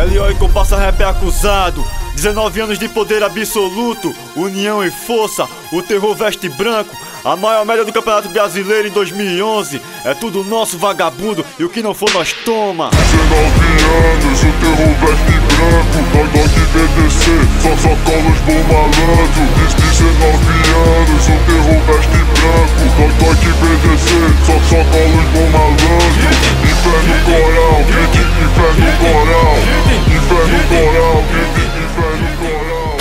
LO e compassa rap é acusado. 19 anos de poder absoluto, união e força, o terror veste branco. A maior média do Campeonato Brasileiro em 2011. É tudo nosso, vagabundo, e o que não for nós toma. 19 anos, o terror veste branco. Nós aqui BDC, só cola os bom malandro. 19 anos, o terror veste branco. Nós aqui BDC, só cola os bom malandro. E fé no coral, grite e fé no coral. E fé no coral, grite e fé no coral.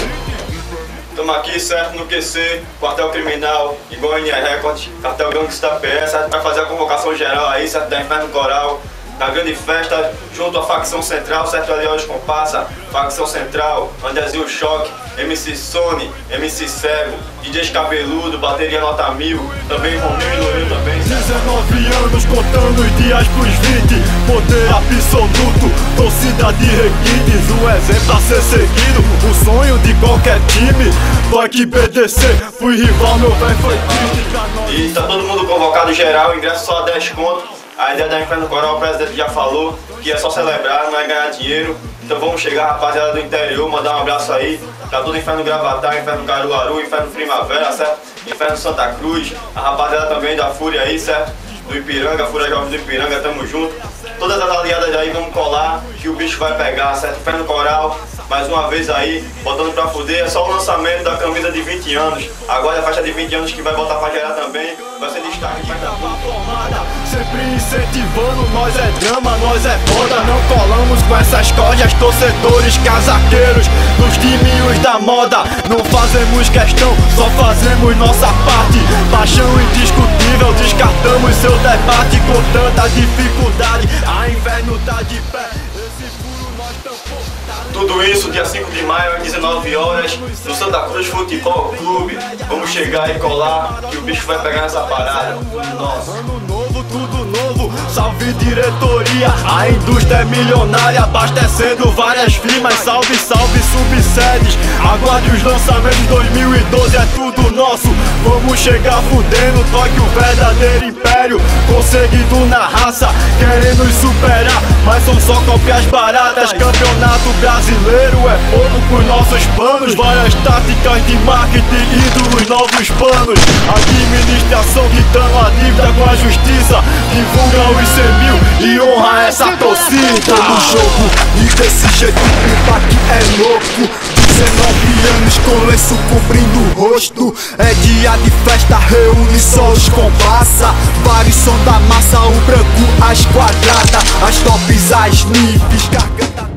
Tamo aqui, certo, no QC, quartel criminal, igual NR Record, cartel Gangsta PS, certo, vai fazer a convocação geral aí, certo, da Inferno Coral, na grande festa, junto à facção central, certo, ali hoje compassa, facção central, Andrezinho Choque, MC Sony, MC Cego, DJ Cabeludo, bateria nota 1000, também Rominho e Lourinho também, certo? 19 anos contando os dias pros 20, poder absoluto, torcida de requintes, um exemplo a ser seguido, o sonho de qualquer time. Tô aqui BDC, fui rival, meu velho foi triste. E tá todo mundo convocado geral, ingresso só 10 conto. A ideia da Inferno Coral, o presidente já falou que é só celebrar, não é ganhar dinheiro. Então vamos chegar, rapaziada do interior, mandar um abraço aí. Tá todo Inferno Gravatar, Inferno Caruaru, Inferno Primavera, certo? Inferno Santa Cruz, a rapaziada também da Fúria aí, certo? Do Ipiranga, Fúria Jovem do Ipiranga, tamo junto. Todas as aliadas aí vamos colar, que o bicho vai pegar, certo? Inferno Coral, mais uma vez aí, botando pra fuder. É só o lançamento da camisa de 20 anos. Agora a faixa de 20 anos que vai botar pra gerar também. Vai ser destaque pra sempre incentivando, nós é drama, nós é foda. Não colamos com essas cordas, torcedores, casaqueiros, nos timinhos da moda. Não fazemos questão, só fazemos nossa parte. Paixão indiscutível, descartamos seu debate. Com tanta dificuldade, a Inferno tá de pé. Esse furo nós tampou. Tudo isso dia 5 de maio às 19 horas no Santa Cruz Futebol Clube. Vamos chegar e colar que o bicho vai pegar nessa parada. Nossa. Ano novo, tudo novo, salve diretoria. A indústria é milionária, abastecendo várias firmas. Salve, salve subsedes, aguarde os lançamentos. 2012 é tudo nosso. Vamos chegar fudendo, toque o verdadeiro império. Conseguido na raça, querendo nos superar, mas são só cópias baratas. Campeonato brasileiro é pouco pros nossos planos. Várias táticas de marketing, ídolos, novos planos. Administração quitando a dívida com a justiça. Divulga os 100 mil e honra essa torcida. Todo jogo e desse jeito o baque é louco. 19 anos com lenço cobrindo o rosto. É dia de festa, reúne só os compassa. Vários som da massa, o branco, as quadradas, as tops, as nifes, garganta.